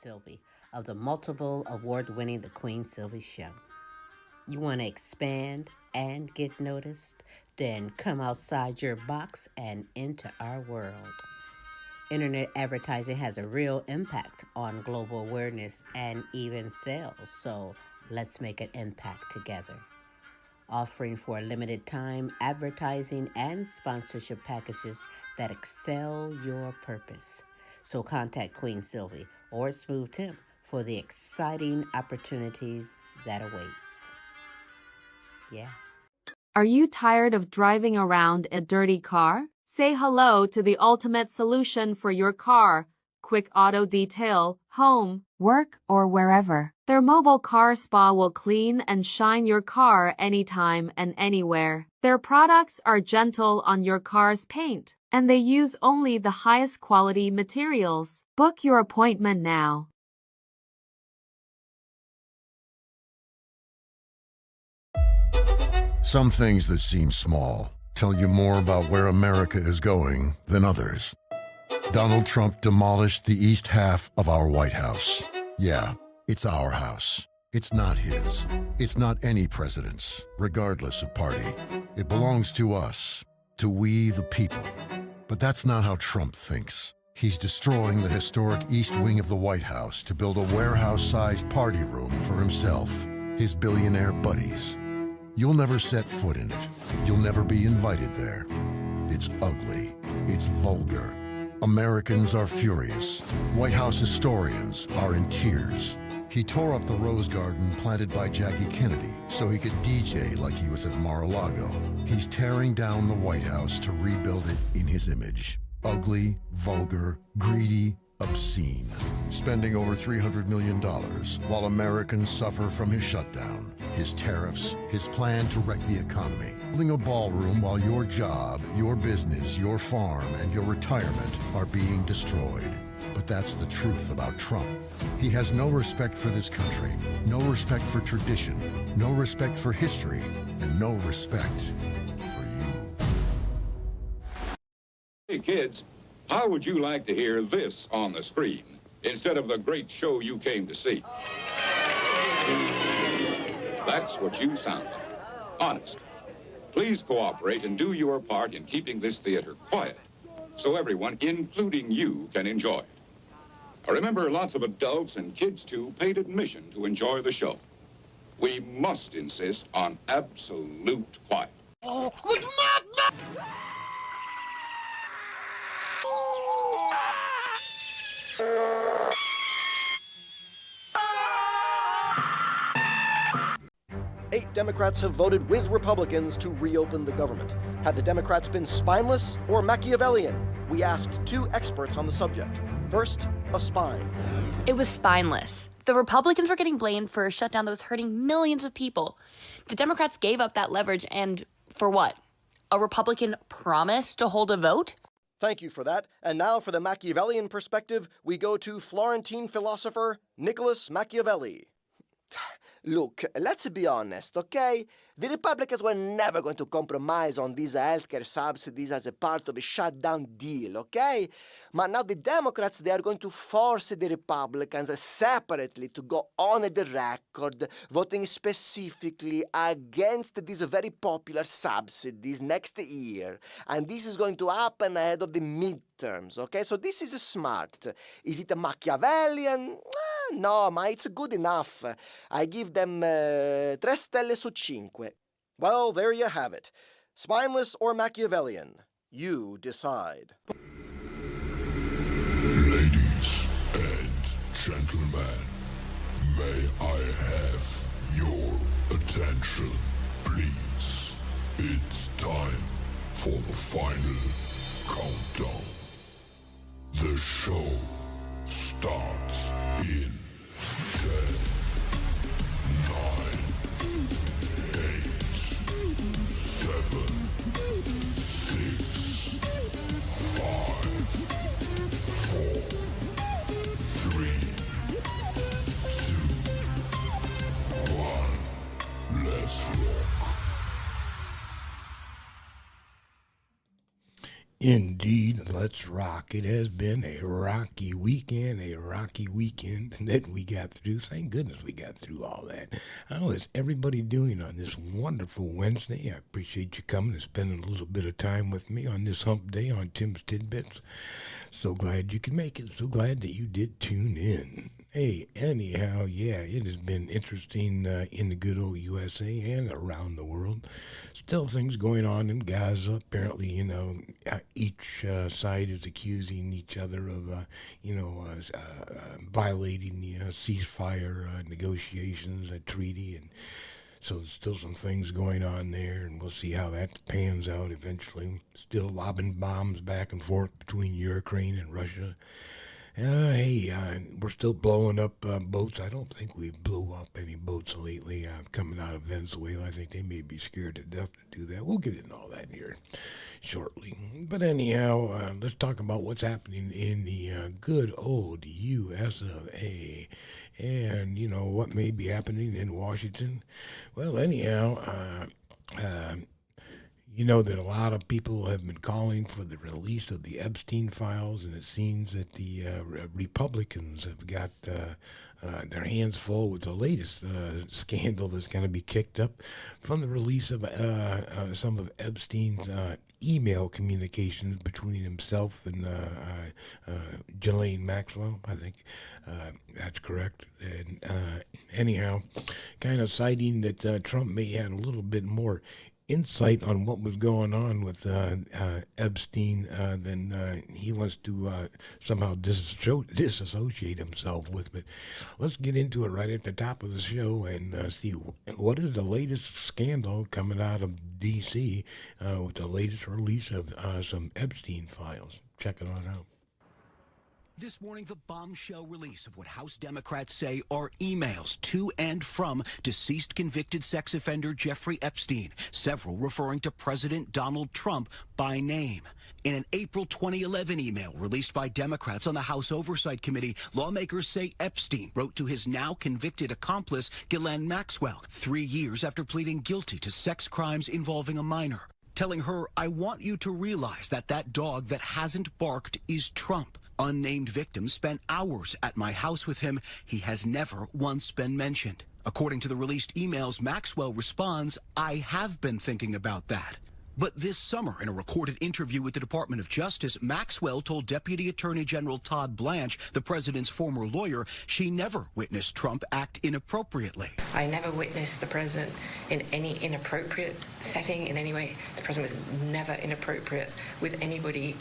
Sylvie of the multiple award-winning The Queen Sylvie Show. You want to expand and get noticed? Then come outside your box and into our world. Internet advertising has a real impact on global awareness and even sales, so let's make an impact together. Offering for a limited time advertising and sponsorship packages that excel your purpose. So contact Queen Sylvie or Smooth Tim for the exciting opportunities that awaits. Yeah. Are you tired of driving around a dirty car? Say hello to the ultimate solution for your car. Quick Auto Detail, home, work, or wherever. Their mobile car spa will clean and shine your car anytime and anywhere. Their products are gentle on your car's paint, and they use only the highest quality materials. Book your appointment now. Some things that seem small tell you more about where America is going than others. Donald Trump demolished the east half of our White House. Yeah, it's our house. It's not his. It's not any president's, regardless of party. It belongs to us, to we the people. But that's not how Trump thinks. He's destroying the historic east wing of the White House to build a warehouse-sized party room for himself, his billionaire buddies. You'll never set foot in it. You'll never be invited there. It's ugly. It's vulgar. Americans are furious. White House historians are in tears. He tore up the rose garden planted by Jackie Kennedy so he could DJ like he was at Mar-a-Lago. He's tearing down the White House to rebuild it in his image. Ugly, vulgar, greedy, obscene. Spending over $300 million while Americans suffer from his shutdown, his tariffs, his plan to wreck the economy. Building a ballroom while your job, your business, your farm, and your retirement are being destroyed. But that's the truth about Trump. He has no respect for this country, no respect for tradition, no respect for history, and no respect for you. Hey kids, how would you like to hear this on the screen instead of the great show you came to see? That's what you sound like. Honest. Please cooperate and do your part in keeping this theater quiet so everyone, including you, can enjoy it. Now remember, lots of adults and kids, too, paid admission to enjoy the show. We must insist on absolute quiet. Oh, good madness! 8 Democrats have voted with Republicans to reopen the government. Had the Democrats been spineless or Machiavellian? We asked 2 experts on the subject. First, a spine. It was spineless. The Republicans were getting blamed for a shutdown that was hurting millions of people. The Democrats gave up that leverage, and for what? A Republican promise to hold a vote? Thank you for that. And now for the Machiavellian perspective, we go to Florentine philosopher Nicholas Machiavelli. Look, let's be honest, okay? The Republicans were never going to compromise on these healthcare subsidies as a part of a shutdown deal, okay? But now the Democrats, they are going to force the Republicans separately to go on the record voting specifically against these very popular subsidies next year. And this is going to happen ahead of the midterms, okay? So this is smart. Is it a Machiavellian? No, ma it's good enough. I give them 3 stelle su 5. Well, there you have it. Spineless or Machiavellian? You decide. Ladies and gentlemen, may I have your attention, please? It's time for the final countdown. The show starts in 10, 9, 8, 7, 6, 5, 4, 3, 2, 1. Let's rock. Indeed, let's rock. It has been a rocky weekend that we got through. Thank goodness we got through all that. How is everybody doing on this wonderful Wednesday? I appreciate you coming and spending a little bit of time with me on this hump day on Tim's Tidbits. So glad you could make it. So glad that you did tune in. Hey, anyhow, yeah, it has been interesting in the good old USA and around the world. Still things going on in Gaza. Apparently, each side is accusing each other of, violating the ceasefire negotiations, a treaty, and so there's still some things going on there, and we'll see how that pans out eventually. Still lobbing bombs back and forth between Ukraine and Russia. We're still blowing up boats. I don't think we blew up any boats lately coming out of Venezuela. I think they may be scared to death to do that. We'll get into all that here shortly. But anyhow, let's talk about what's happening in the good old US of A. And, what may be happening in Washington. Well, anyhow, you know that a lot of people have been calling for the release of the Epstein files, and it seems that the Republicans have got their hands full with the latest scandal that's going to be kicked up from the release of some of Epstein's email communications between himself and Ghislaine Maxwell, I think. That's correct. And anyhow, kind of citing that Trump may have a little bit more insight on what was going on with Epstein than he wants to somehow disassociate himself with. But let's get into it right at the top of the show and see what is the latest scandal coming out of D.C. With the latest release of some Epstein files. Check it out. This morning, the bombshell release of what House Democrats say are emails to and from deceased convicted sex offender Jeffrey Epstein, several referring to President Donald Trump by name. In an April 2011 email released by Democrats on the House Oversight Committee, lawmakers say Epstein wrote to his now convicted accomplice, Ghislaine Maxwell, 3 years after pleading guilty to sex crimes involving a minor, telling her, "I want you to realize that dog that hasn't barked is Trump. Unnamed victims spent hours at my house with him. He has never once been mentioned." According to the released emails, Maxwell responds, "I have been thinking about that." But this summer, in a recorded interview with the Department of Justice, Maxwell told Deputy Attorney General Todd Blanche, the president's former lawyer, she never witnessed Trump act inappropriately. "I never witnessed the president in any inappropriate setting in any way. The president was never inappropriate with anybody.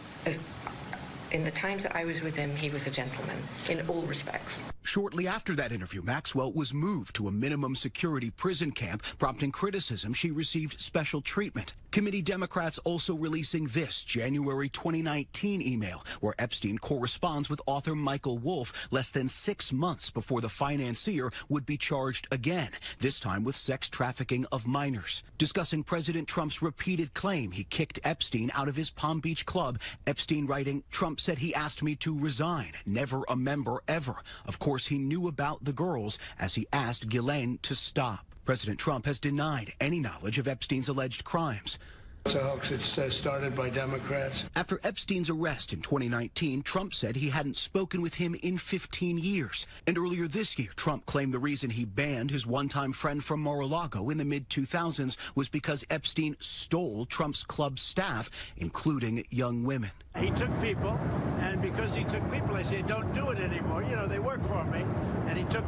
In the times that I was with him, he was a gentleman in all respects." Shortly after that interview, Maxwell was moved to a minimum security prison camp, prompting criticism she received special treatment. Committee Democrats also releasing this January 2019 email, where Epstein corresponds with author Michael Wolff less than 6 months before the financier would be charged again, this time with sex trafficking of minors. Discussing President Trump's repeated claim he kicked Epstein out of his Palm Beach club, Epstein writing, "Trump said he asked me to resign, never a member ever. Of course, he knew about the girls as he asked Ghislaine to stop." President Trump has denied any knowledge of Epstein's alleged crimes. It's a hoax. It's started by Democrats. After Epstein's arrest in 2019, Trump said he hadn't spoken with him in 15 years. And earlier this year, Trump claimed the reason he banned his one-time friend from Mar-a-Lago in the mid-2000s was because Epstein stole Trump's club staff, including young women. He took people, and because he took people, I said, "Don't do it anymore. They work for me." And he took,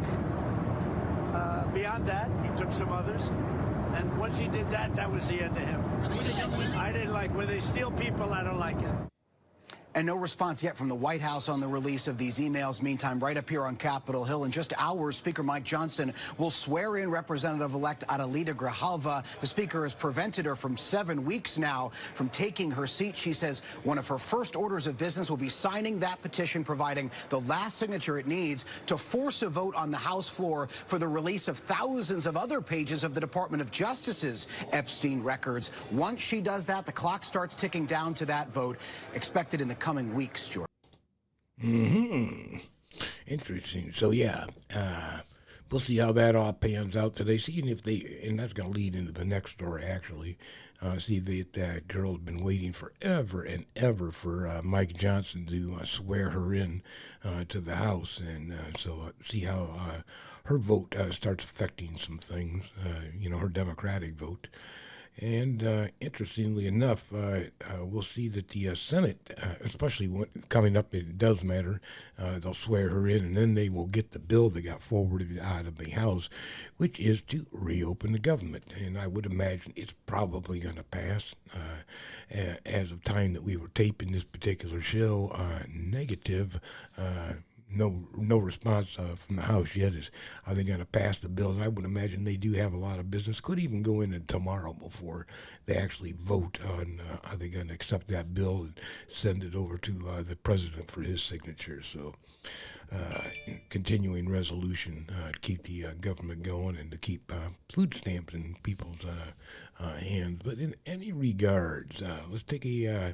beyond that, he took some others. And once he did that, that was the end of him. I didn't like when they steal people. I don't like it. And no response yet from the White House on the release of these emails. Meantime, right up here on Capitol Hill, in just hours, Speaker Mike Johnson will swear in Representative-elect Adelita Grijalva. The Speaker has prevented her from 7 weeks now from taking her seat. She says one of her first orders of business will be signing that petition, providing the last signature it needs to force a vote on the House floor for the release of thousands of other pages of the Department of Justice's Epstein records. Once she does that, the clock starts ticking down to that vote, expected in the coming weeks, George. Interesting. So, yeah, we'll see how that all pans out today. Seeing if and that's going to lead into the next story, actually. See that girl's been waiting forever and ever for Mike Johnson to swear her in to the House, and so see how her vote starts affecting some things, her Democratic vote. And interestingly enough, we'll see that the Senate, especially coming up, it does matter. They'll swear her in, and then they will get the bill that got forwarded out of the House, which is to reopen the government. And I would imagine it's probably going to pass. As of time that we were taping this particular show, negative. No response from the House yet. Are they going to pass the bill? And I would imagine they do have a lot of business. Could even go into tomorrow before they actually vote on are they going to accept that bill and send it over to the president for his signature. So continuing resolution to keep the government going and to keep food stamps in people's hands. But in any regards, let's take a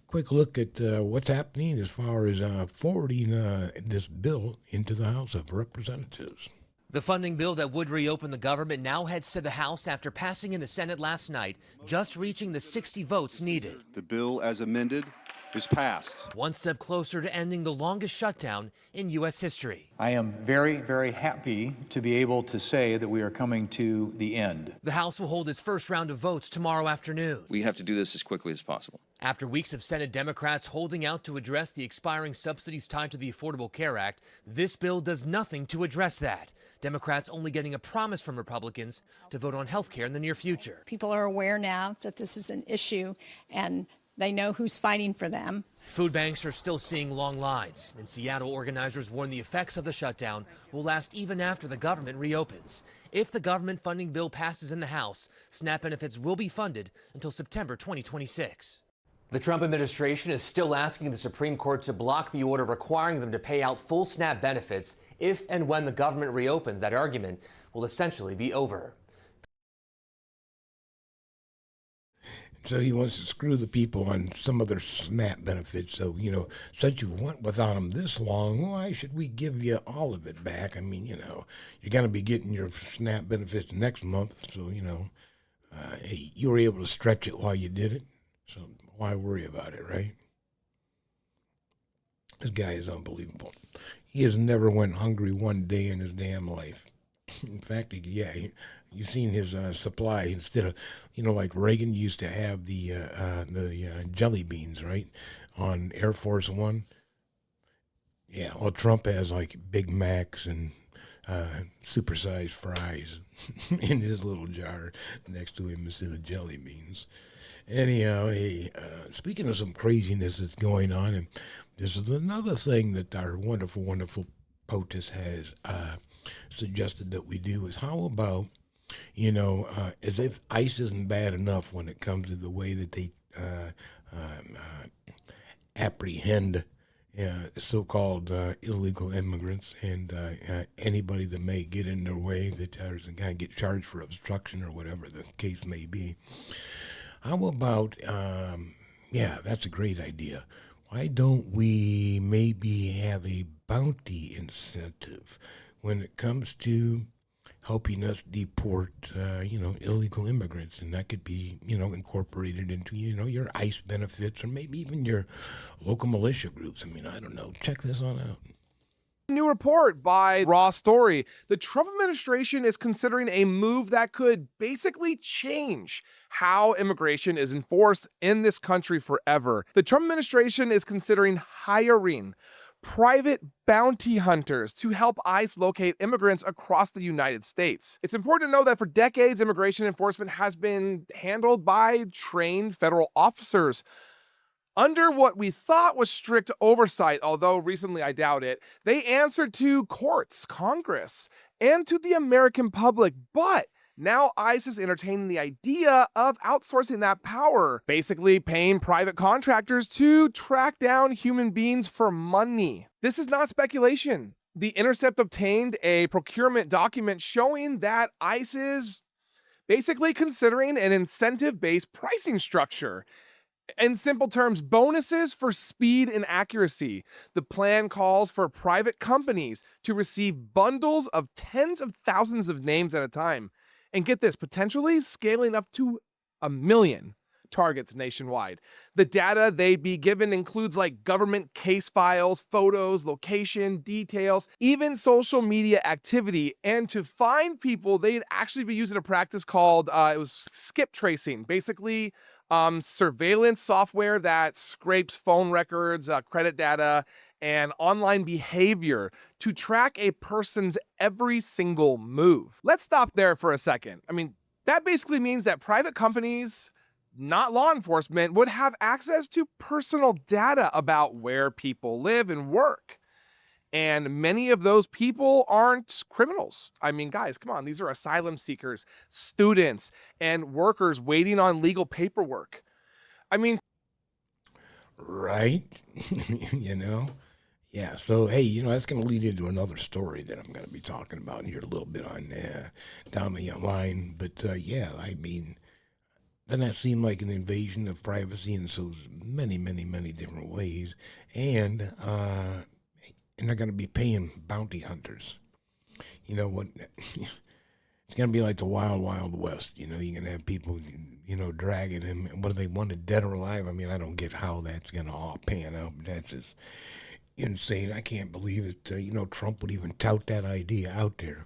quick look at what's happening as far as forwarding this bill into the House of Representatives. The funding bill that would reopen the government now heads to the House after passing in the Senate last night, just reaching the 60 votes needed. The bill as amended is passed. One step closer to ending the longest shutdown in U.S. history. I am very, very happy to be able to say that we are coming to the end. The House will hold its first round of votes tomorrow afternoon. We have to do this as quickly as possible. After weeks of Senate Democrats holding out to address the expiring subsidies tied to the Affordable Care Act, this bill does nothing to address that. Democrats only getting a promise from Republicans to vote on health care in the near future. People are aware now that this is an issue, and they know who's fighting for them. Food banks are still seeing long lines. In Seattle, organizers warn the effects of the shutdown will last even after the government reopens. If the government funding bill passes in the House, SNAP benefits will be funded until September 2026. The Trump administration is still asking the Supreme Court to block the order requiring them to pay out full SNAP benefits if and when the government reopens. That argument will essentially be over. So he wants to screw the people on some of their SNAP benefits. So, since you went without them this long, why should we give you all of it back? I mean, you're going to be getting your SNAP benefits next month. So, hey, you were able to stretch it while you did it. So why worry about it, right? This guy is unbelievable. He has never went hungry one day in his damn life. In fact, you've seen his supply. Instead of, like Reagan used to have the jelly beans, right, on Air Force One. Yeah, well, Trump has like Big Macs and supersized fries in his little jar next to him instead of jelly beans. Anyhow, speaking of some craziness that's going on, and this is another thing that our wonderful, wonderful POTUS has suggested that we do is how about, as if ICE isn't bad enough when it comes to the way that they apprehend so-called illegal immigrants and anybody that may get in their way that is going to get charged for obstruction or whatever the case may be. How about, that's a great idea. Why don't we maybe have a bounty incentive when it comes to helping us deport, illegal immigrants? And that could be, incorporated into, your ICE benefits or maybe even your local militia groups. I mean, I don't know. Check this on out. New report by Raw Story. The Trump administration is considering a move that could basically change how immigration is enforced in this country forever. The Trump administration is considering hiring private bounty hunters to help ICE locate immigrants across the United States. It's important to know that for decades, immigration enforcement has been handled by trained federal officers. Under what we thought was strict oversight, although recently I doubt it, they answered to courts, Congress, and to the American public. But now ICE is entertaining the idea of outsourcing that power, basically paying private contractors to track down human beings for money. This is not speculation. The Intercept obtained a procurement document showing that ICE is basically considering an incentive-based pricing structure. In simple terms, bonuses for speed and accuracy. The plan calls for private companies to receive bundles of tens of thousands of names at a time. And get this, potentially scaling up to 1 million targets nationwide. The data they'd be given includes like government case files, photos, location, details, even social media activity. And to find people, they'd actually be using a practice called, it was skip tracing. Basically, surveillance software that scrapes phone records, credit data, and online behavior to track a person's every single move. Let's stop there for a second. I mean, that basically means that private companies, not law enforcement, would have access to personal data about where people live and work. And many of those people aren't criminals. I mean, guys, come on. These are asylum seekers, students, and workers waiting on legal paperwork. I mean, right? You know? Yeah, so, hey, you know, that's going to lead into another story that I'm going to be talking about here a little bit on down the line. But, yeah, I mean, doesn't that seem like an invasion of privacy in so many, many, many different ways? And they're going to be paying bounty hunters. You know what? It's going to be like the wild, wild west. You know, you're going to have people, you know, dragging him. Whether they want it dead or alive, I mean, I don't get how that's going to all pan out. But that's just insane. I can't believe it. You know, Trump would even tout that idea out there.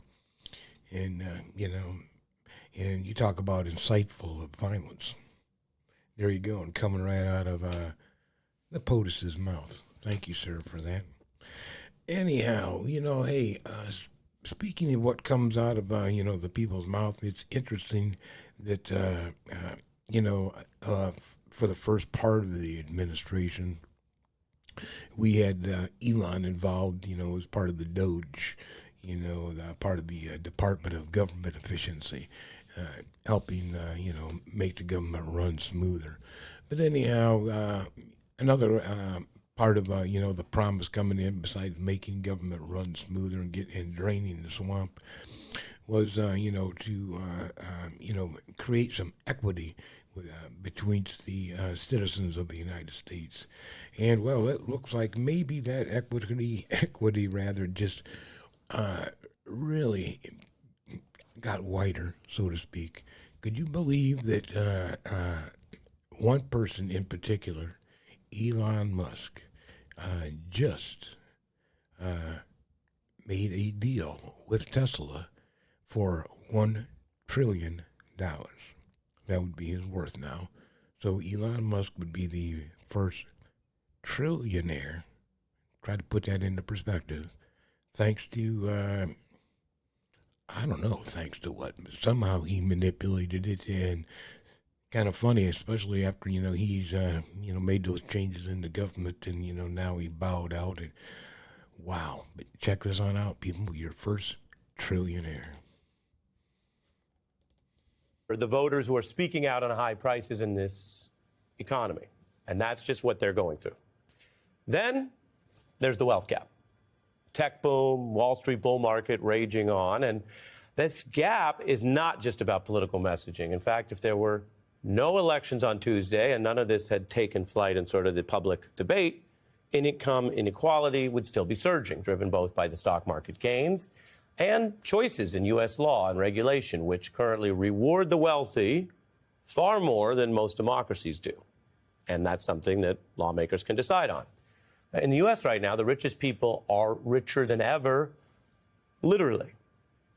And, you know, and you talk about insightful of violence. There you go, and coming right out of the POTUS's mouth. Thank you, sir, for that. Anyhow, you know, hey, speaking of what comes out of, you know, the people's mouth, it's interesting that, you know, for the first part of the administration, we had Elon involved, you know, as part of the DOGE, you know, part of the Department of Government Efficiency, helping, you know, make the government run smoother. But anyhow, another part of, you know, the promise coming in, besides making government run smoother and draining the swamp, was, you know, to, you know, create some equity between the citizens of the United States. And, well, it looks like maybe that equity rather, just really got wider, so to speak. Could you believe that one person in particular, Elon Musk, just made a deal with Tesla for $1 trillion. That would be his worth now. So Elon Musk would be the first trillionaire. Try to put that into perspective. Thanks to, I don't know, thanks to what? Somehow he manipulated it, and kind of funny, especially after, you know, he's, you know, made those changes in the government, and, you know, now he bowed out. And wow. But check this on out, people. Your first trillionaire. For the voters who are speaking out on high prices in this economy. And that's just what they're going through. Then there's the wealth gap. Tech boom, Wall Street bull market raging on. And this gap is not just about political messaging. In fact, if there were no elections on Tuesday and none of this had taken flight in sort of the public debate, income inequality would still be surging, driven both by the stock market gains and choices in U.S. law and regulation, which currently reward the wealthy far more than most democracies do. And that's something that lawmakers can decide on. In the U.S. right now, the richest people are richer than ever, literally.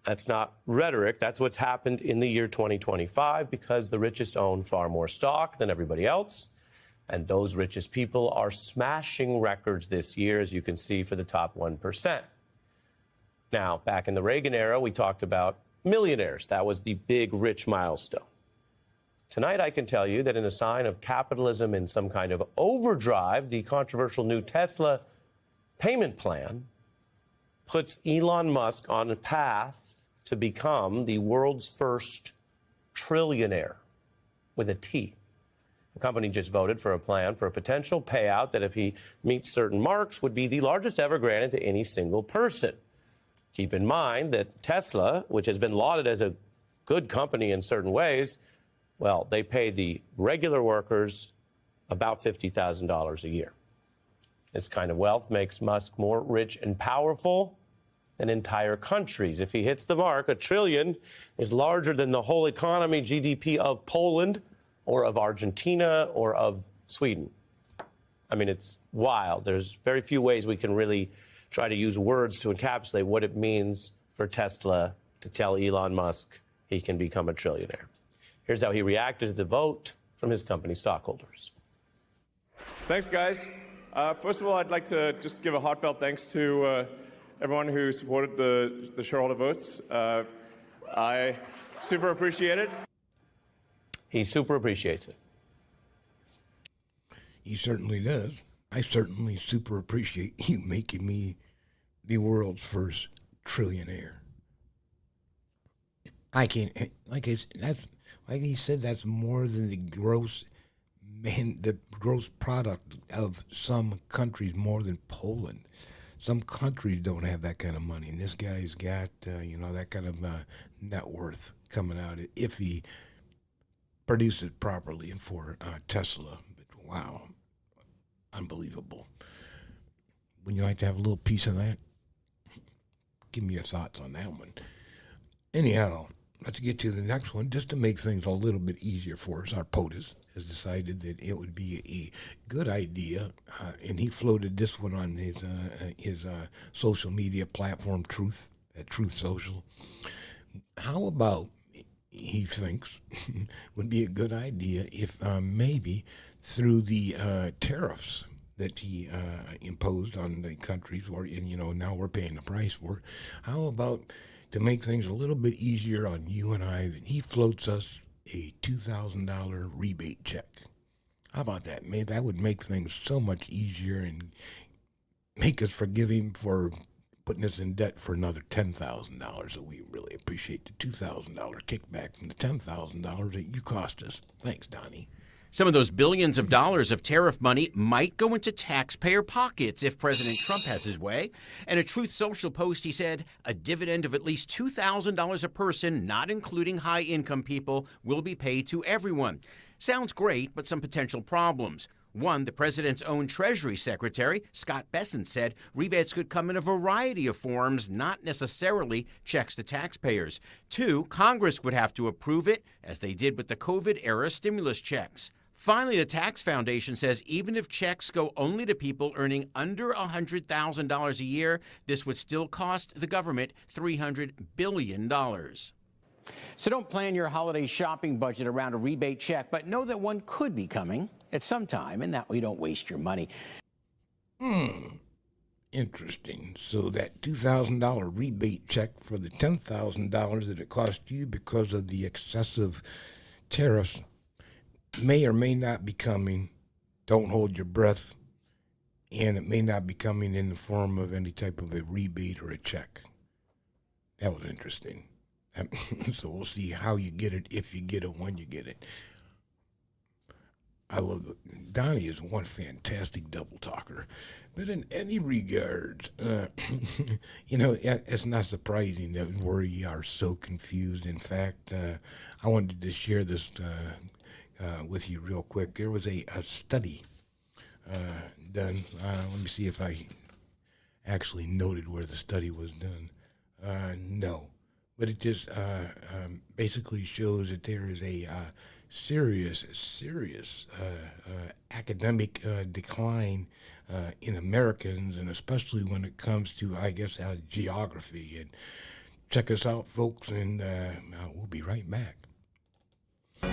That's not rhetoric. That's what's happened in the year 2025 because the richest own far more stock than everybody else. And those richest people are smashing records this year, as you can see, for the top 1%. Now, back in the Reagan era, we talked about millionaires. That was the big rich milestone. Tonight, I can tell you that in a sign of capitalism in some kind of overdrive, the controversial new Tesla payment plan puts Elon Musk on a path to become the world's first trillionaire, with a T. The company just voted for a plan for a potential payout that, if he meets certain marks, would be the largest ever granted to any single person. Keep in mind that Tesla, which has been lauded as a good company in certain ways, well, they pay the regular workers about $50,000 a year. This kind of wealth makes Musk more rich and powerful than entire countries. If he hits the mark, $1 trillion is larger than the whole economy, GDP of Poland or of Argentina or of Sweden. I mean, it's wild. There's very few ways we can really try to use words to encapsulate what it means for Tesla to tell Elon Musk he can become a trillionaire. Here's how he reacted to the vote from his company stockholders. Thanks, guys. First of all, I'd like to just give a heartfelt thanks to everyone who supported the shareholder votes. I super appreciate it. He super appreciates it. He certainly does. I certainly super appreciate you making me the world's first trillionaire. I can't, like he said, that's more than the gross product of some countries, more than Poland. Some countries don't have that kind of money, and this guy's got, that kind of net worth coming out if he produces properly for Tesla. But wow, unbelievable. Would you like to have a little piece of that? Give me your thoughts on that one. Anyhow, let's get to the next one. Just to make things a little bit easier for us, our POTUS has decided that it would be a good idea, and he floated this one on his social media platform, Truth Social. How about, he thinks, would be a good idea if maybe through the tariffs that he imposed on the countries, now we're paying the price for, how about to make things a little bit easier on you and I, that he floats us a $2,000 rebate check. How about that? Man, that would make things so much easier and make us forgive him for putting us in debt for another $10,000. So we really appreciate the $2,000 kickback from the $10,000 that you cost us. Thanks, Donnie. Some of those billions of dollars of tariff money might go into taxpayer pockets if President Trump has his way. In a Truth Social post, he said a dividend of at least $2,000 a person, not including high-income people, will be paid to everyone. Sounds great, but some potential problems. One, the president's own Treasury Secretary, Scott Bessent, said rebates could come in a variety of forms, not necessarily checks to taxpayers. Two, Congress would have to approve it, as they did with the COVID-era stimulus checks. Finally, the Tax Foundation says even if checks go only to people earning under $100,000 a year, this would still cost the government $300 billion. So don't plan your holiday shopping budget around a rebate check, but know that one could be coming at some time, and that way you don't waste your money. Interesting. So that $2,000 rebate check for the $10,000 that it cost you because of the excessive tariffs may or may not be coming. Don't hold your breath. And it may not be coming in the form of any type of a rebate or a check. That was interesting. So we'll see how you get it, if you get it, when you get it. I love Donnie is one fantastic double talker. But in any regards, it's not surprising that we are so confused. In fact, I wanted to share this with you real quick. There was a study done. Let me see if I actually noted where the study was done. No. But it just basically shows that there is a serious academic decline in Americans, and especially when it comes to, geography. And check us out, folks, and we'll be right back.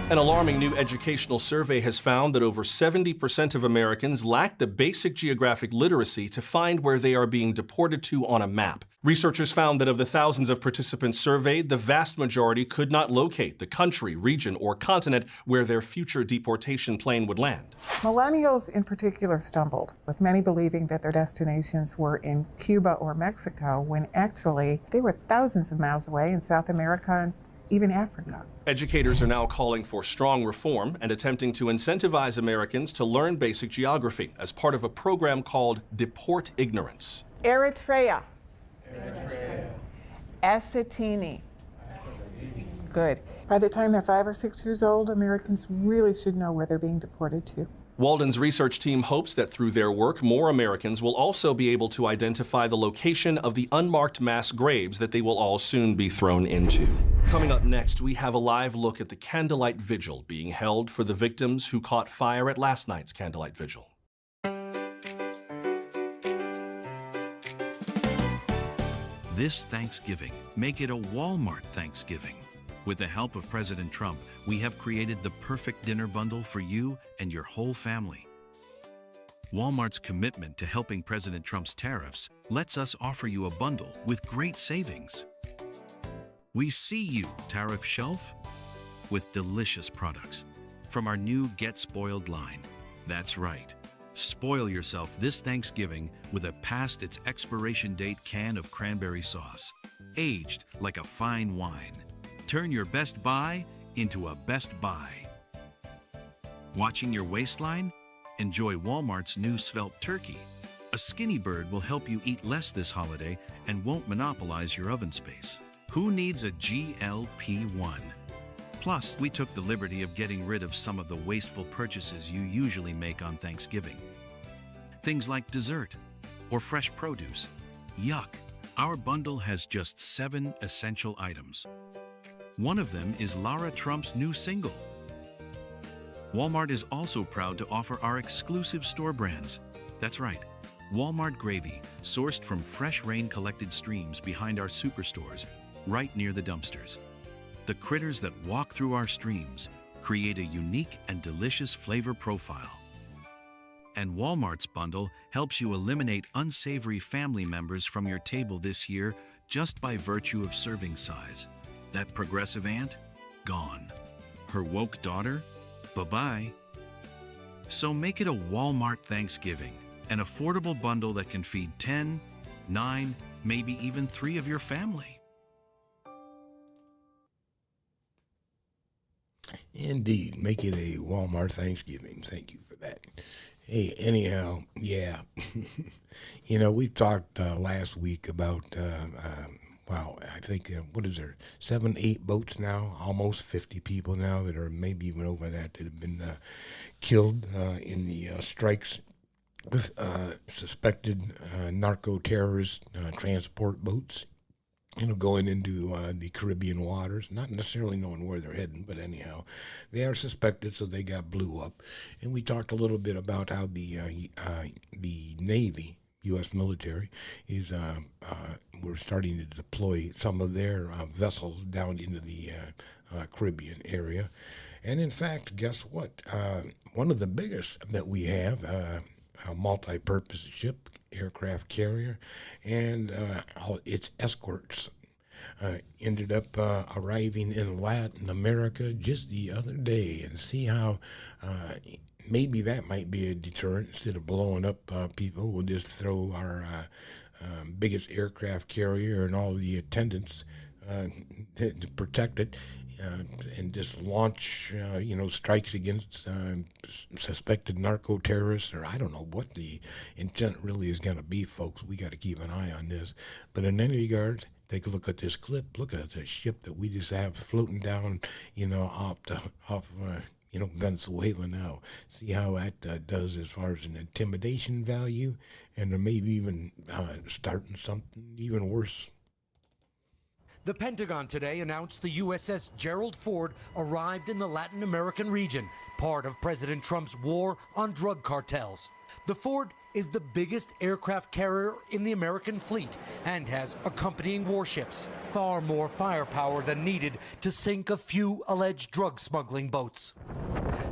An alarming new educational survey has found that over 70% of Americans lack the basic geographic literacy to find where they are being deported to on a map. Researchers found that of the thousands of participants surveyed, the vast majority could not locate the country, region, or continent where their future deportation plane would land. Millennials in particular stumbled, with many believing that their destinations were in Cuba or Mexico, when actually they were thousands of miles away in South America and even Africa. Educators are now calling for strong reform and attempting to incentivize Americans to learn basic geography as part of a program called Deport Ignorance. Eritrea. Eswatini. Good. By the time they're 5 or 6 years old, Americans really should know where they're being deported to. Walden's research team hopes that through their work, more Americans will also be able to identify the location of the unmarked mass graves that they will all soon be thrown into. Coming up next, we have a live look at the candlelight vigil being held for the victims who caught fire at last night's candlelight vigil. This Thanksgiving, make it a Walmart Thanksgiving. With the help of President Trump, we have created the perfect dinner bundle for you and your whole family. Walmart's commitment to helping President Trump's tariffs lets us offer you a bundle with great savings. We see you, tariff shelf, with delicious products from our new Get Spoiled line. That's right. Spoil yourself this Thanksgiving with a past its expiration date can of cranberry sauce, aged like a fine wine. Turn your best buy into a best buy. Watching your waistline? Enjoy Walmart's new svelte turkey. A skinny bird will help you eat less this holiday and won't monopolize your oven space. Who needs a GLP-1? Plus, we took the liberty of getting rid of some of the wasteful purchases you usually make on Thanksgiving. Things like dessert or fresh produce. Yuck! Our bundle has just 7 essential items. One of them is Lara Trump's new single. Walmart is also proud to offer our exclusive store brands. That's right, Walmart Gravy, sourced from fresh rain-collected streams behind our superstores, right near the dumpsters. The critters that walk through our streams create a unique and delicious flavor profile. And Walmart's bundle helps you eliminate unsavory family members from your table this year just by virtue of serving size. That progressive aunt? Gone. Her woke daughter? Bye-bye. So make it a Walmart Thanksgiving, an affordable bundle that can feed 10, 9, maybe even 3 of your family. Indeed, make it a Walmart Thanksgiving. Thank you for that. Hey, anyhow, yeah. We talked last week about wow, I think, what is there, 7, 8 boats now, almost 50 people now that are maybe even over that have been killed in the strikes with suspected narco-terrorist transport boats, going into the Caribbean waters, not necessarily knowing where they're heading, but anyhow, they are suspected, so they got blew up. And we talked a little bit about how the Navy, U.S. military, is we're starting to deploy some of their vessels down into the Caribbean area. And in fact, guess what? One of the biggest that we have, a multi-purpose ship, aircraft carrier, and its escorts ended up arriving in Latin America just the other day. And see how maybe that might be a deterrent. Instead of blowing up people, we'll just throw our biggest aircraft carrier and all the attendants to protect it, and just launch, strikes against suspected narco-terrorists, or I don't know what the intent really is going to be, folks. We got to keep an eye on this. But in any regard, take a look at this clip. Look at the ship that we just have floating down, off Venezuela now. See how that does as far as an intimidation value, and maybe even starting something even worse. The Pentagon today announced the USS Gerald Ford arrived in the Latin American region, part of President Trump's war on drug cartels. The Ford is the biggest aircraft carrier in the American fleet and has accompanying warships, far more firepower than needed to sink a few alleged drug smuggling boats.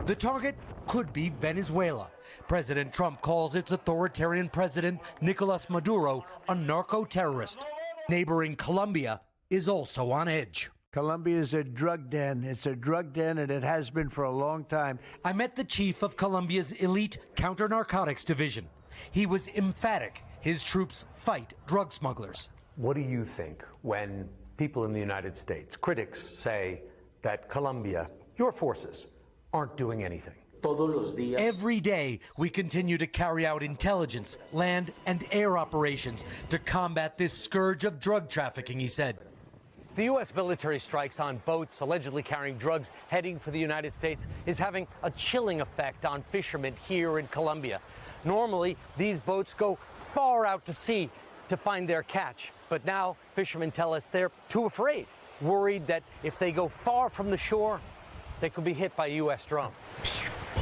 The target could be Venezuela. President Trump calls its authoritarian president, Nicolas Maduro, a narco-terrorist. Neighboring Colombia is also on edge. Colombia is a drug den. It's a drug den, and it has been for a long time. I met the chief of Colombia's elite counter-narcotics division. He was emphatic. His troops fight drug smugglers. What do you think when people in the United States, critics, say that Colombia, your forces, aren't doing anything? Every day, we continue to carry out intelligence, land, and air operations to combat this scourge of drug trafficking, he said. The U.S. military strikes on boats allegedly carrying drugs heading for the United States is having a chilling effect on fishermen here in Colombia. Normally, these boats go far out to sea to find their catch. But now, fishermen tell us they're too afraid, worried that if they go far from the shore, they could be hit by a U.S. drone.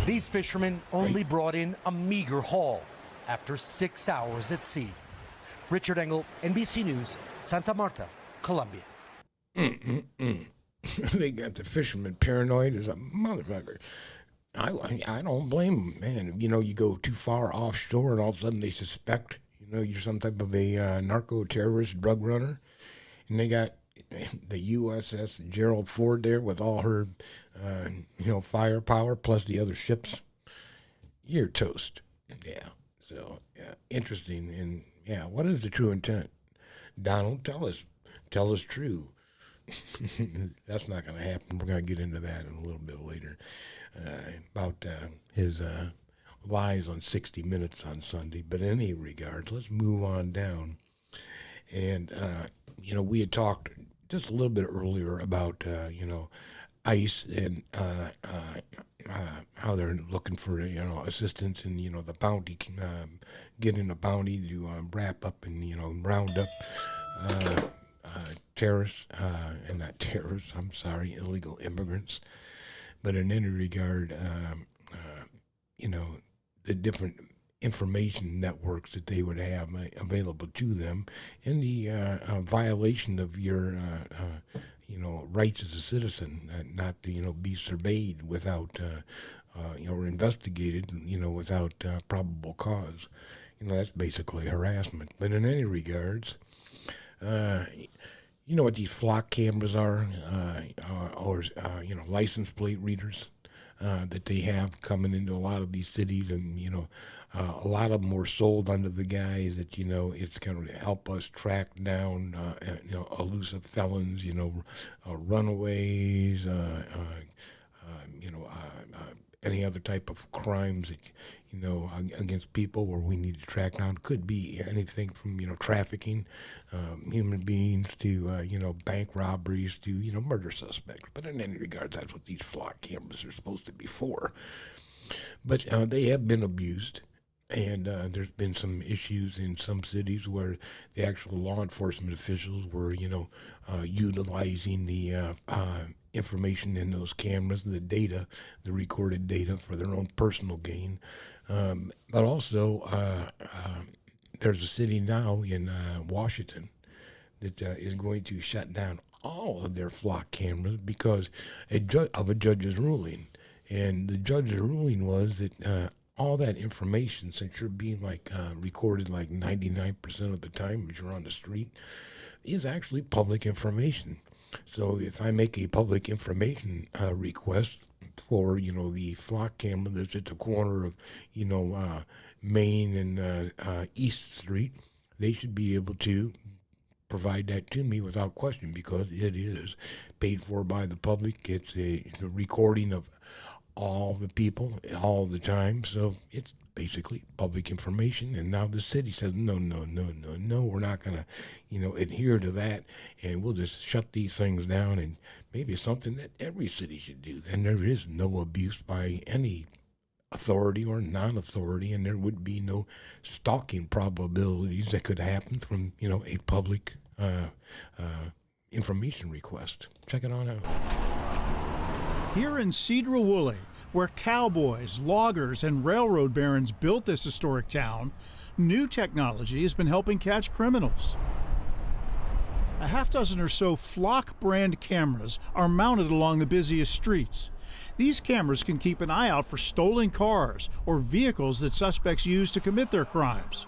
These fishermen only brought in a meager haul after 6 hours at sea. Richard Engel, NBC News, Santa Marta, Colombia. They got the fishermen paranoid as a motherfucker. I don't blame them, man. You know, you go too far offshore and all of a sudden they suspect, you know, you're some type of a narco-terrorist drug runner. And they got the USS Gerald Ford there with all her, firepower plus the other ships. You're toast. Yeah. So, yeah, interesting. And, yeah, what is the true intent? Donald, tell us. Tell us true. That's not going to happen. We're going to get into that in a little bit later about his lies on 60 Minutes on Sunday. But in any regard, let's move on down. And, we had talked just a little bit earlier about, ICE and how they're looking for, assistance and, the bounty, getting a bounty to wrap up and, round up terrorists, and not terrorists, I'm sorry, illegal immigrants. But in any regard, the different information networks that they would have available to them, and the violation of your, rights as a citizen, not to, be surveyed without, or investigated, without probable cause. That's basically harassment. But in any regards, you know what these flock cameras are, or license plate readers that they have coming into a lot of these cities, and a lot of them were sold under the guise that it's going to help us track down elusive felons, runaways, any other type of crimes that, against people where we need to track down. Could be anything from, trafficking human beings to, bank robberies to, murder suspects. But in any regard, that's what these flock cameras are supposed to be for. But they have been abused. And there's been some issues in some cities where the actual law enforcement officials were, utilizing the information in those cameras, the data, the recorded data for their own personal gain. But also, there's a city now in Washington that is going to shut down all of their flock cameras because of a judge's ruling. And the judge's ruling was that all that information, since you're being recorded 99% of the time as you're on the street, is actually public information. So if I make a public information request for, the flock camera that's at the corner of, Main and East Street, they should be able to provide that to me without question because it is paid for by the public. It's a recording of all the people all the time, so it's basically public information. And now the city says no, we're not gonna adhere to that, and we'll just shut these things down. And maybe it's something that every city should do. Then there is no abuse by any authority or non-authority, and there would be no stalking probabilities that could happen from a public information request. Check it on out. Here in Cedar Woolley, where cowboys, loggers, and railroad barons built this historic town, new technology has been helping catch criminals. A half dozen or so Flock brand cameras are mounted along the busiest streets. These cameras can keep an eye out for stolen cars or vehicles that suspects use to commit their crimes.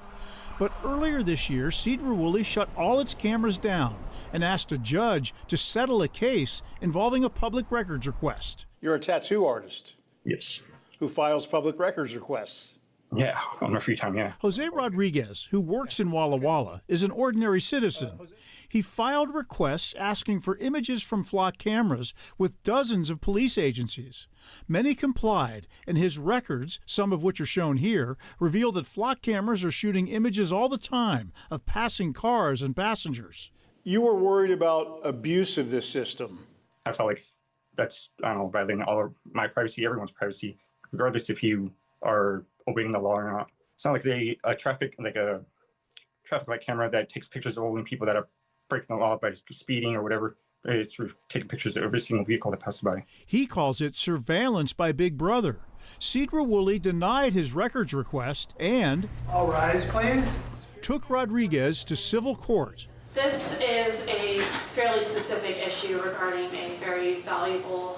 But earlier this year, Cedar Woolley shut all its cameras down and asked a judge to settle a case involving a public records request. You're a tattoo artist. Yes. Who files public records requests. Yeah, on my free time, yeah. Jose Rodriguez, who works in Walla Walla, is an ordinary citizen. He filed requests asking for images from Flock cameras with dozens of police agencies. Many complied, and his records, some of which are shown here, reveal that Flock cameras are shooting images all the time of passing cars and passengers. You were worried about abuse of this system. I felt like that's, I don't know, violating all of my privacy, everyone's privacy, regardless if you are obeying the law or not. It's not like a traffic light camera that takes pictures of only people that are breaking the law by speeding or whatever. It's taking pictures of every single vehicle that passes by. He calls it surveillance by Big Brother. Sidra Woolley denied his records request and all rise, please. Took Rodriguez to civil court. This is a fairly specific issue regarding a very valuable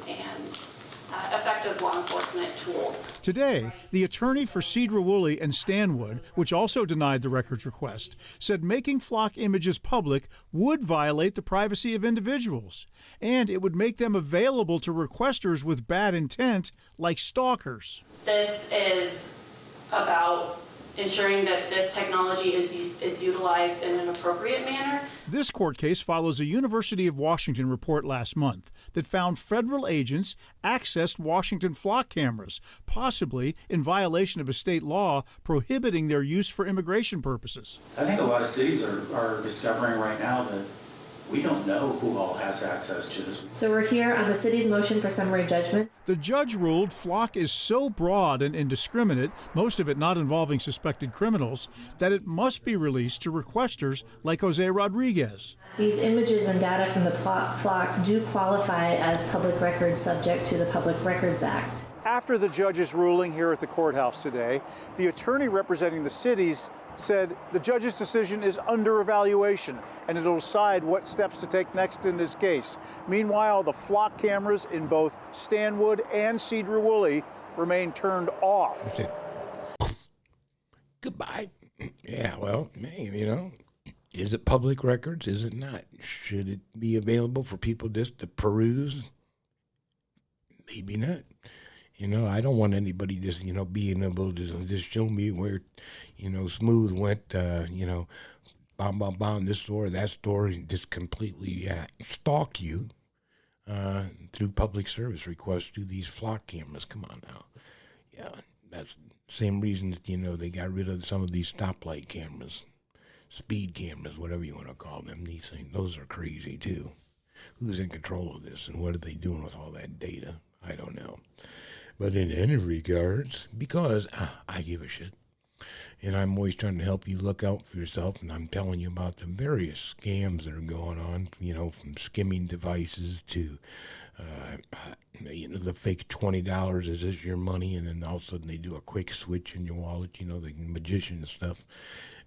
and effective law enforcement tool. Today, the attorney for Sidra Woolley and Stanwood, which also denied the records request, said making flock images public would violate the privacy of individuals, and it would make them available to requesters with bad intent, like stalkers. This is about ensuring that this technology is utilized in an appropriate manner. This court case follows a University of Washington report last month that found federal agents accessed Washington flock cameras, possibly in violation of a state law prohibiting their use for immigration purposes. I think a lot of cities are discovering right now that we don't know who all has access to this. So we're here on the city's motion for summary judgment. The judge ruled flock is so broad and indiscriminate, most of it not involving suspected criminals, that it must be released to requesters like Jose Rodriguez. These images and data from the flock do qualify as public records subject to the Public Records Act. After the judge's ruling here at the courthouse today, the attorney representing the cities said the judge's decision is under evaluation and it'll decide what steps to take next in this case. Meanwhile, the flock cameras in both Stanwood and Sidra Woolley remain turned off. Goodbye. Yeah, well, you know, is it public records? Is it not? Should it be available for people just to peruse? Maybe not. You know, I don't want anybody just, being able to just show me where, Smooth went, this store, that store, and just completely stalk you through public service requests through these flock cameras. Come on now. Yeah, that's the same reason that, they got rid of some of these stoplight cameras, speed cameras, whatever you want to call them. These things, those are crazy too. Who's in control of this and what are they doing with all that data? I don't know. But in any regards, because I give a shit, and I'm always trying to help you look out for yourself, and I'm telling you about the various scams that are going on, from skimming devices to, the fake $20 is this your money, and then all of a sudden they do a quick switch in your wallet, the magician and stuff.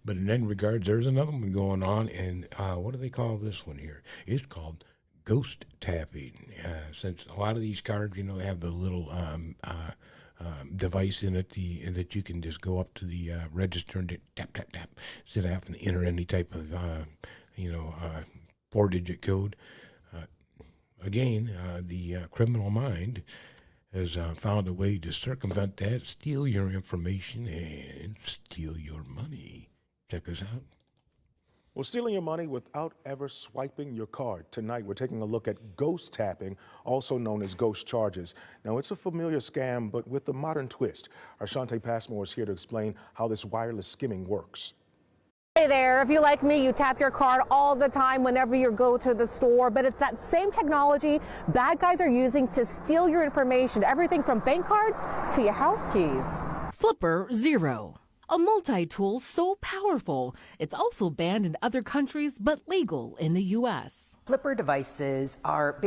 But in any regards, there's another one going on, and what do they call this one here? It's called ghost tapping. Since a lot of these cards, they have the little device in it that you can just go up to the register and tap, tap, tap, instead of having to enter any type of, 4-digit code. Again, the criminal mind has found a way to circumvent that, steal your information, and steal your money. Check us out. Well, stealing your money without ever swiping your card. Tonight, we're taking a look at ghost tapping, also known as ghost charges. Now, it's a familiar scam, but with a modern twist. Our Shante Passmore is here to explain how this wireless skimming works. Hey there, if you like me, you tap your card all the time whenever you go to the store, but it's that same technology bad guys are using to steal your information, everything from bank cards to your house keys. Flipper Zero. A multi-tool so powerful, it's also banned in other countries but legal in the U.S. Flipper devices are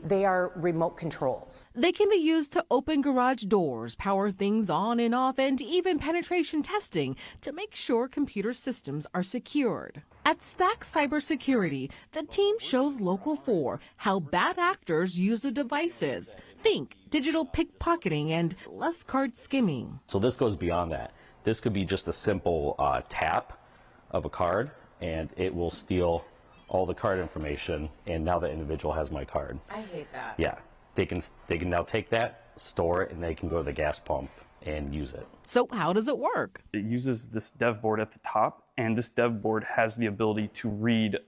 they are remote controls. They can be used to open garage doors, power things on and off, and even penetration testing to make sure computer systems are secured. At Stack Cybersecurity, the team shows Local 4 how bad actors use the devices. Think digital pickpocketing and less card skimming. So this goes beyond that. This could be just a simple tap of a card, and it will steal all the card information, and now the individual has my card. I hate that. Yeah, they can now take that, store it, and they can go to the gas pump and use it. So how does it work? It uses this dev board at the top, and this dev board has the ability to read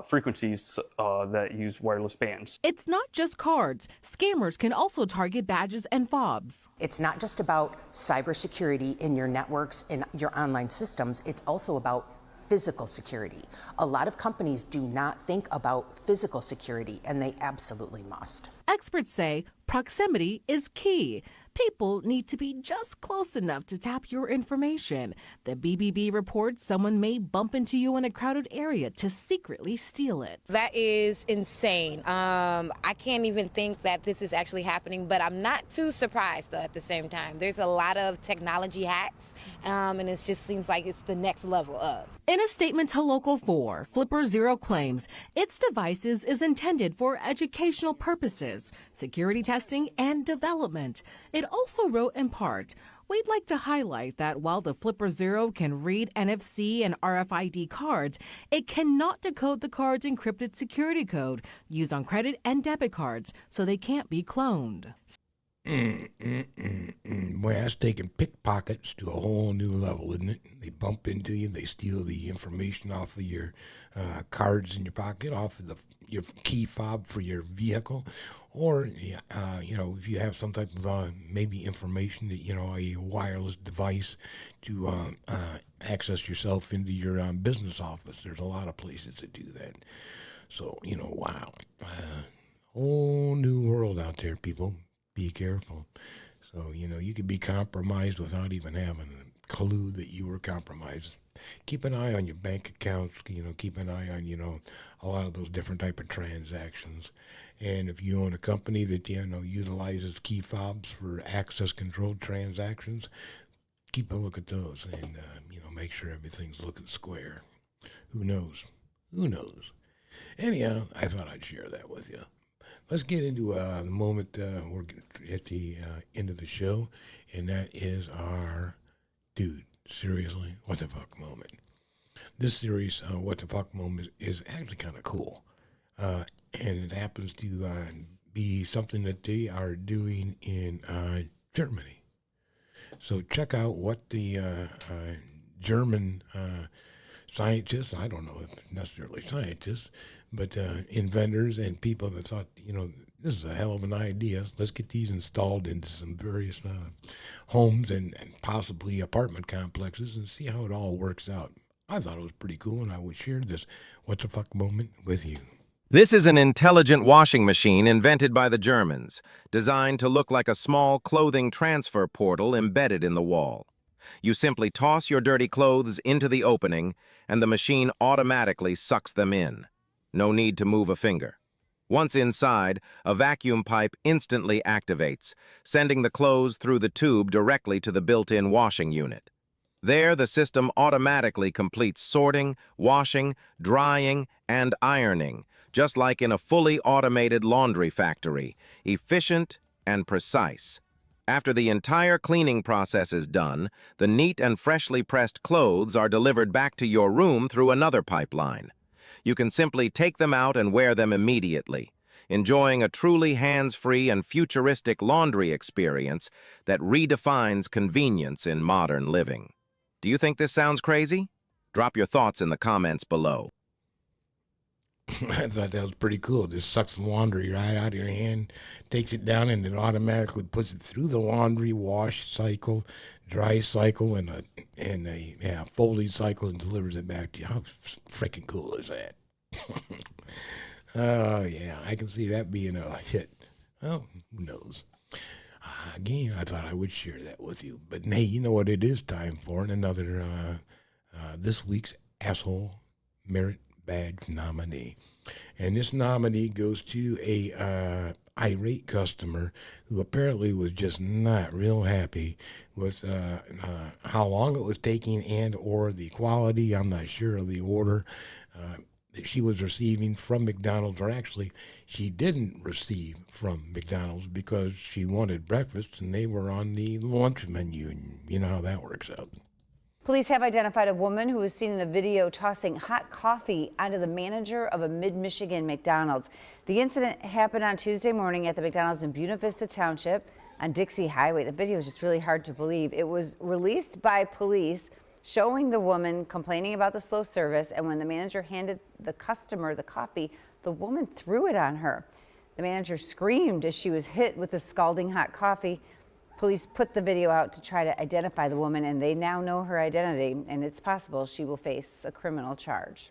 frequencies that use wireless bands. It's not just cards. Scammers can also target badges and fobs. It's not just about cybersecurity in your networks and your online systems. It's also about physical security. A lot of companies do not think about physical security, and they absolutely must. Experts say proximity is key. People need to be just close enough to tap your information. The BBB reports someone may bump into you in a crowded area to secretly steal it. That is insane. I can't even think that this is actually happening, but I'm not too surprised though at the same time. There's a lot of technology hacks, and it just seems like it's the next level up. In a statement to Local 4, Flipper Zero claims its devices is intended for educational purposes, security testing, and development. It also wrote in part, "We'd like to highlight that while the Flipper Zero can read NFC and RFID cards, it cannot decode the card's encrypted security code used on credit and debit cards, so they can't be cloned." Boy, that's taking pickpockets to a whole new level, isn't it? They bump into you, they steal the information off of your cards in your pocket, off of your key fob for your vehicle, or if you have some type of maybe information that a wireless device to access yourself into your business office. There's a lot of places that do that. So wow, whole new world out there, people. Be careful. So, you could be compromised without even having a clue that you were compromised. Keep an eye on your bank accounts, keep an eye on, a lot of those different type of transactions. And if you own a company that, utilizes key fobs for access controlled transactions, keep a look at those and, make sure everything's looking square. Who knows? Anyhow, I thought I'd share that with you. Let's get into the moment we're at the end of the show, and that is our dude, seriously, what the fuck moment. This series, What the Fuck moment, is actually kind of cool, and it happens to be something that they are doing in Germany. So check out what the German scientists, I don't know if necessarily scientists, but inventors and people that thought, this is a hell of an idea. Let's get these installed into some various homes and possibly apartment complexes and see how it all works out. I thought it was pretty cool, and I would share this what the fuck moment with you. This is an intelligent washing machine invented by the Germans, designed to look like a small clothing transfer portal embedded in the wall. You simply toss your dirty clothes into the opening, and the machine automatically sucks them in. No need to move a finger. Once inside, a vacuum pipe instantly activates, sending the clothes through the tube directly to the built-in washing unit. There, the system automatically completes sorting, washing, drying, and ironing, just like in a fully automated laundry factory, efficient and precise. After the entire cleaning process is done, the neat and freshly pressed clothes are delivered back to your room through another pipeline. You can simply take them out and wear them immediately, enjoying a truly hands-free and futuristic laundry experience that redefines convenience in modern living. Do you think this sounds crazy? Drop your thoughts in the comments below. I thought that was pretty cool. It just sucks the laundry right out of your hand, takes it down, and then automatically puts it through the laundry wash cycle, dry cycle, and a folding cycle, and delivers it back to you. How freaking cool is that? Oh, yeah, I can see that being a hit. Well, who knows? Again, I thought I would share that with you. But, hey, you know what it is time for? Another, this week's Asshole Merit Badge nominee. And this nominee goes to a irate customer who apparently was just not real happy with how long it was taking and or the quality, I'm not sure, of the order that she was receiving from McDonald's, or actually she didn't receive from McDonald's because she wanted breakfast and they were on the lunch menu, and you know how that works out. Police have identified a woman who was seen in a video tossing hot coffee onto the manager of a mid-Michigan McDonald's. The incident happened on Tuesday morning at the McDonald's in Buena Vista Township on Dixie Highway. The video is just really hard to believe. It was released by police showing the woman complaining about the slow service, and when the manager handed the customer the coffee, the woman threw it on her. The manager screamed as she was hit with the scalding hot coffee. Police put the video out to try to identify the woman, and they now know her identity, and it's possible she will face a criminal charge.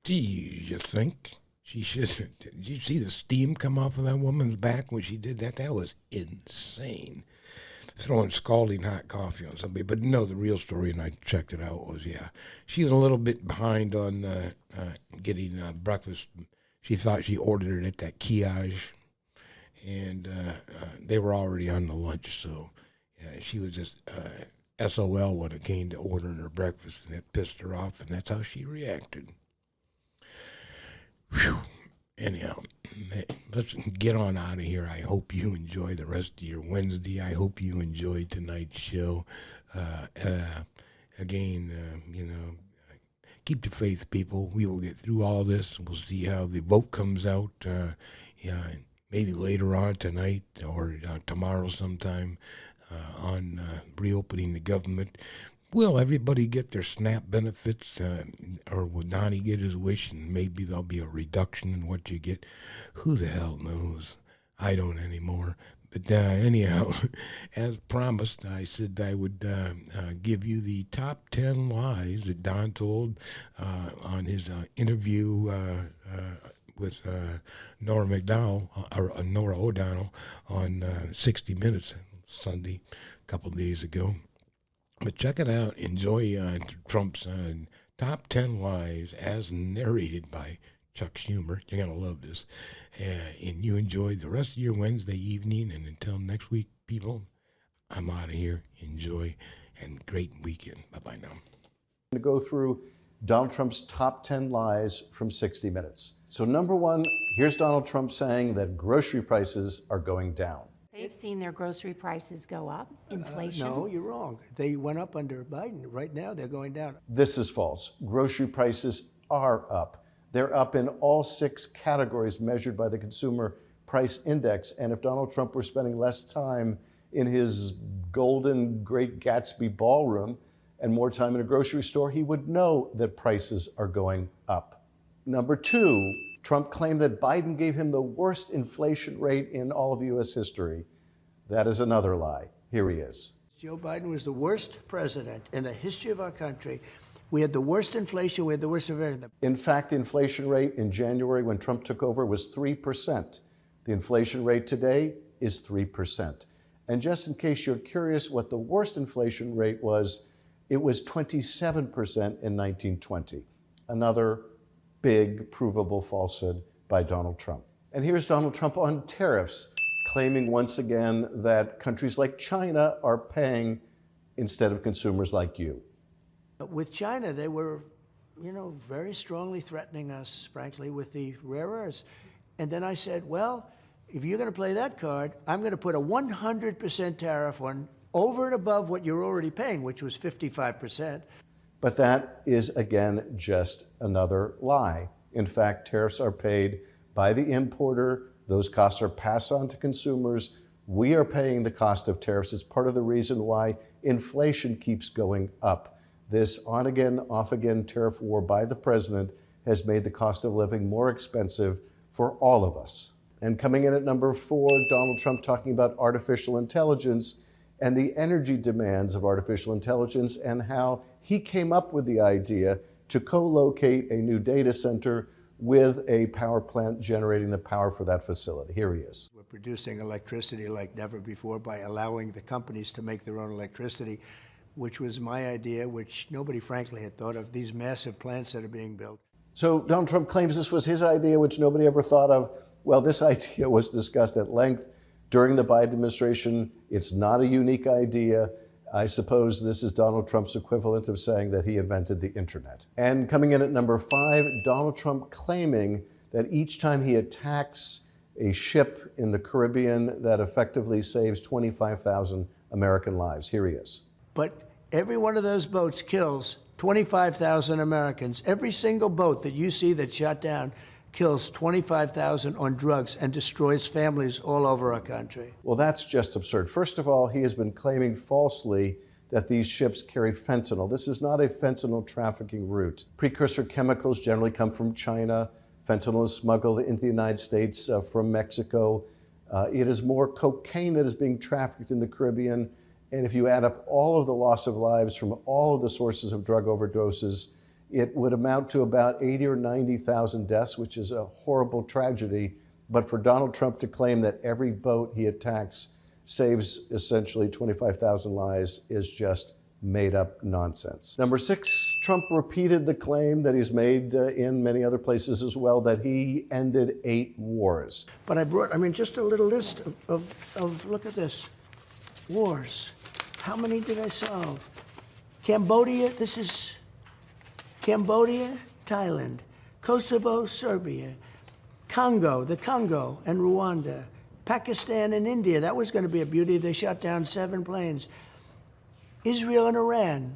Gee, you think? She should. Did you see the steam come off of that woman's back when she did that? That was insane. Throwing scalding hot coffee on somebody. But no, the real story, and I checked it out, was, yeah, she's a little bit behind on getting breakfast. She thought she ordered it at that kiosk, and they were already on the lunch, so yeah, she was just SOL when it came to ordering her breakfast, and it pissed her off, and that's how she reacted. Whew. Anyhow, let's get on out of here. I hope you enjoy the rest of your Wednesday. I hope you enjoyed tonight's show. Again, keep the faith, people. We will get through all this. We'll see how the vote comes out. Maybe later on tonight or tomorrow sometime on reopening the government. Will everybody get their SNAP benefits, or will Donnie get his wish, and maybe there'll be a reduction in what you get? Who the hell knows? I don't anymore. But anyhow, as promised, I said I would give you the top 10 lies that Don told on his interview with Nora O'Donnell on 60 Minutes Sunday, a couple of days ago. But check it out. Enjoy Trump's top 10 lies as narrated by Chuck Schumer. You're going to love this. And you enjoy the rest of your Wednesday evening. And until next week, people, I'm out of here. Enjoy and great weekend. Bye-bye now. To go through Donald Trump's top 10 lies from 60 Minutes. So number one, here's Donald Trump saying that grocery prices are going down. They've seen their grocery prices go up, inflation. No, you're wrong. They went up under Biden. Right now, they're going down. This is false. Grocery prices are up. They're up in all 6 categories measured by the Consumer Price Index. And if Donald Trump were spending less time in his golden Great Gatsby ballroom and more time in a grocery store, he would know that prices are going up. Number 2, Trump claimed that Biden gave him the worst inflation rate in all of U.S. history. That is another lie. Here he is. Joe Biden was the worst president in the history of our country. We had the worst inflation. We had the worst of everything. In fact, the inflation rate in January when Trump took over was 3%. The inflation rate today is 3%. And just in case you're curious what the worst inflation rate was, it was 27% in 1920. Another big provable falsehood by Donald Trump. And here's Donald Trump on tariffs, claiming once again that countries like China are paying instead of consumers like you. With China, they were, very strongly threatening us, frankly, with the rare earths. And then I said, well, if you're going to play that card, I'm going to put a 100% tariff on over and above what you're already paying, which was 55%. But that is, again, just another lie. In fact, tariffs are paid by the importer. Those costs are passed on to consumers. We are paying the cost of tariffs. It's part of the reason why inflation keeps going up. This on-again, off-again tariff war by the president has made the cost of living more expensive for all of us. And coming in at number 4, Donald Trump talking about artificial intelligence and the energy demands of artificial intelligence and how he came up with the idea to co-locate a new data center with a power plant generating the power for that facility. Here he is. We're producing electricity like never before by allowing the companies to make their own electricity, which was my idea, which nobody frankly had thought of, these massive plants that are being built. So Donald Trump claims this was his idea, which nobody ever thought of. Well, this idea was discussed at length during the Biden administration. It's not a unique idea. I suppose this is Donald Trump's equivalent of saying that he invented the internet. And coming in at number 5, Donald Trump claiming that each time he attacks a ship in the Caribbean, that effectively saves 25,000 American lives. Here he is. But every one of those boats kills 25,000 Americans. Every single boat that you see that's shot down kills 25,000 on drugs and destroys families all over our country. Well, that's just absurd. First of all, he has been claiming falsely that these ships carry fentanyl. This is not a fentanyl trafficking route. Precursor chemicals generally come from China. Fentanyl is smuggled into the United States from Mexico. It is more cocaine that is being trafficked in the Caribbean. And if you add up all of the loss of lives from all of the sources of drug overdoses, it would amount to about 80 or 90,000 deaths, which is a horrible tragedy. But for Donald Trump to claim that every boat he attacks saves essentially 25,000 lives is just made up nonsense. Number 6, Trump repeated the claim that he's made in many other places as well, that he ended 8 wars. But I brought, just a little list of look at this, wars. How many did I solve? Cambodia, this is Cambodia, Thailand, Kosovo, Serbia, Congo, the Congo and Rwanda, Pakistan and India. That was going to be a beauty. They shot down 7 planes. Israel and Iran.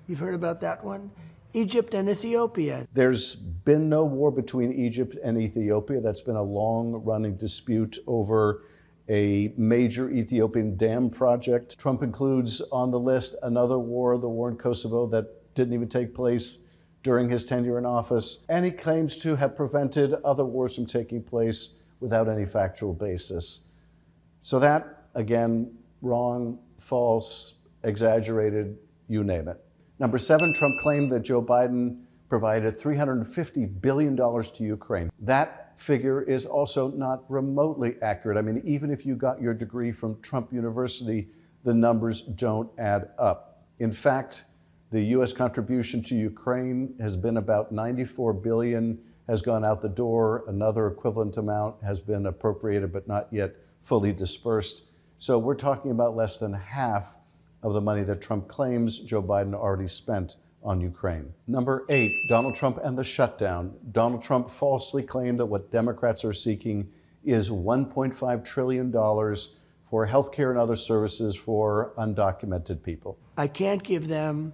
You've heard about that one? Egypt and Ethiopia. There's been no war between Egypt and Ethiopia. That's been a long-running dispute over a major Ethiopian dam project. Trump includes on the list another war, the war in Kosovo, that didn't even take place during his tenure in office. And he claims to have prevented other wars from taking place without any factual basis. So that, again, wrong, false, exaggerated, you name it. Number 7, Trump claimed that Joe Biden provided $350 billion to Ukraine. That figure is also not remotely accurate. Even if you got your degree from Trump University, the numbers don't add up. In fact, the U.S. contribution to Ukraine has been about $94 billion, has gone out the door. Another equivalent amount has been appropriated but not yet fully dispersed. So we're talking about less than half of the money that Trump claims Joe Biden already spent on Ukraine. Number 8, Donald Trump and the shutdown. Donald Trump falsely claimed that what Democrats are seeking is $1.5 trillion for healthcare and other services for undocumented people. I can't give them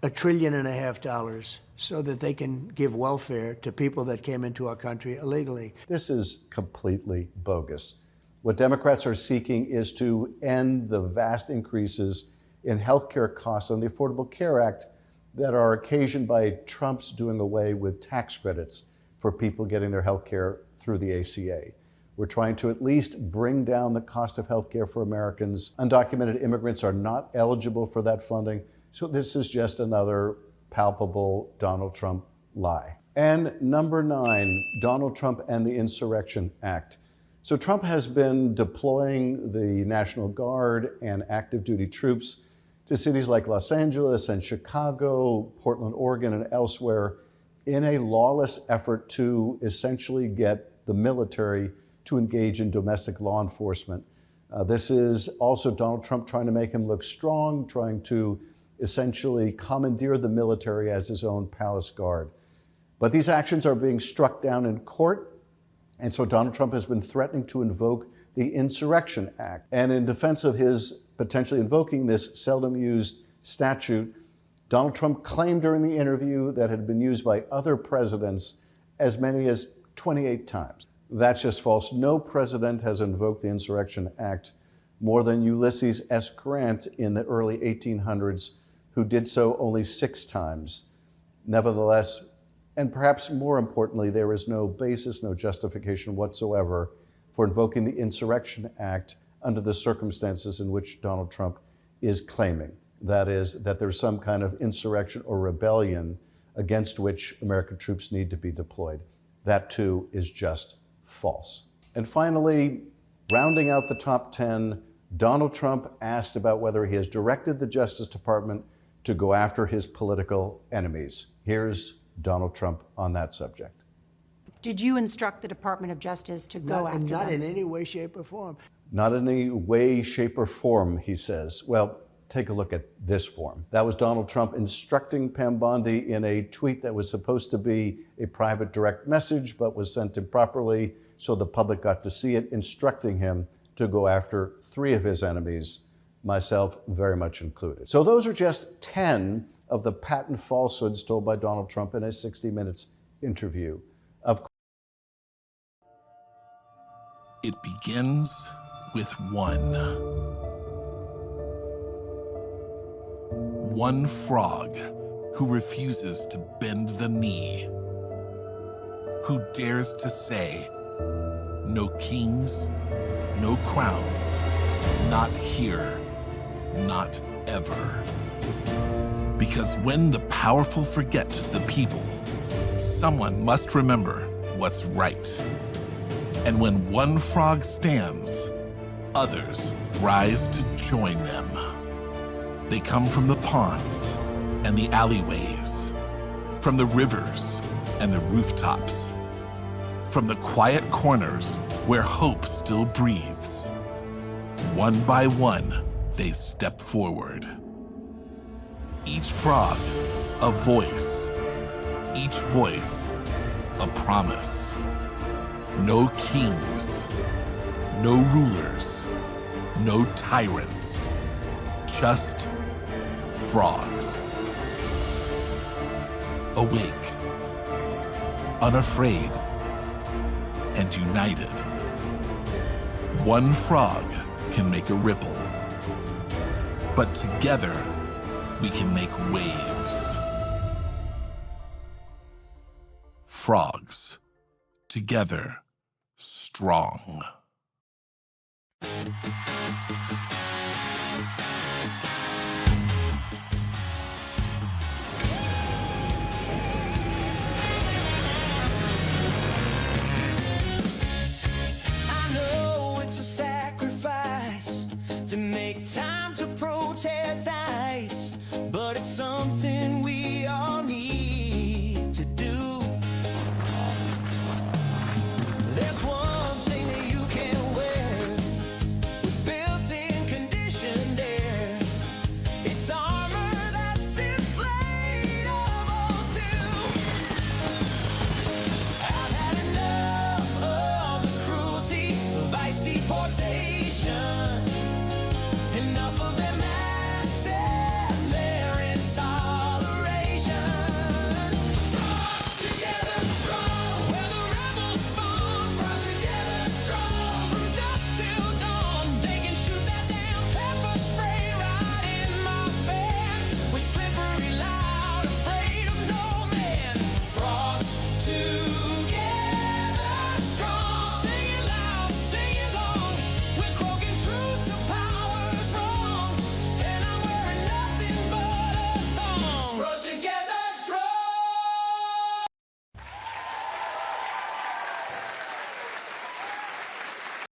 $1.5 trillion so that they can give welfare to people that came into our country illegally. This is completely bogus. What Democrats are seeking is to end the vast increases in healthcare costs on the Affordable Care Act that are occasioned by Trump's doing away with tax credits for people getting their healthcare through the ACA. We're trying to at least bring down the cost of healthcare for Americans. Undocumented immigrants are not eligible for that funding. So this is just another palpable Donald Trump lie. And number 9, Donald Trump and the Insurrection Act. So Trump has been deploying the National Guard and active duty troops to cities like Los Angeles and Chicago, Portland, Oregon, and elsewhere in a lawless effort to essentially get the military to engage in domestic law enforcement. This is also Donald Trump trying to make him look strong, trying to essentially commandeer the military as his own palace guard. But these actions are being struck down in court, and so Donald Trump has been threatening to invoke the Insurrection Act. And in defense of his potentially invoking this seldom used statute, Donald Trump claimed during the interview that it had been used by other presidents as many as 28 times. That's just false. No president has invoked the Insurrection Act more than Ulysses S. Grant in the early 1800s, who did so only 6 times. Nevertheless, and perhaps more importantly, there is no basis, no justification whatsoever for invoking the Insurrection Act under the circumstances in which Donald Trump is claiming. That is, that there's some kind of insurrection or rebellion against which American troops need to be deployed. That too is just false. And finally, rounding out the top 10, Donald Trump asked about whether he has directed the Justice Department to go after his political enemies. Here's Donald Trump on that subject. Did you instruct the Department of Justice to go after them? Not in any way, shape, or form. Not in any way, shape, or form, he says. Well, take a look at this form. That was Donald Trump instructing Pam Bondi in a tweet that was supposed to be a private direct message, but was sent improperly, so the public got to see it, instructing him to go after 3 of his enemies, myself very much included. So those are just 10 of the patent falsehoods told by Donald Trump in a 60 Minutes interview. It begins with one frog who refuses to bend the knee, who dares to say, no kings, no crowns. Not here. Not ever. Because when the powerful forget the people, someone must remember what's right. And when one frog stands, others rise to join them. They come from the ponds and the alleyways, from the rivers and the rooftops, from the quiet corners where hope still breathes. One by one, they step forward. Each frog, a voice. Each voice, a promise. No kings, no rulers, no tyrants, just frogs. Awake, unafraid, and united. One frog can make a ripple, but together we can make waves. Frogs, together, strong. I know it's a sacrifice to make time to protest.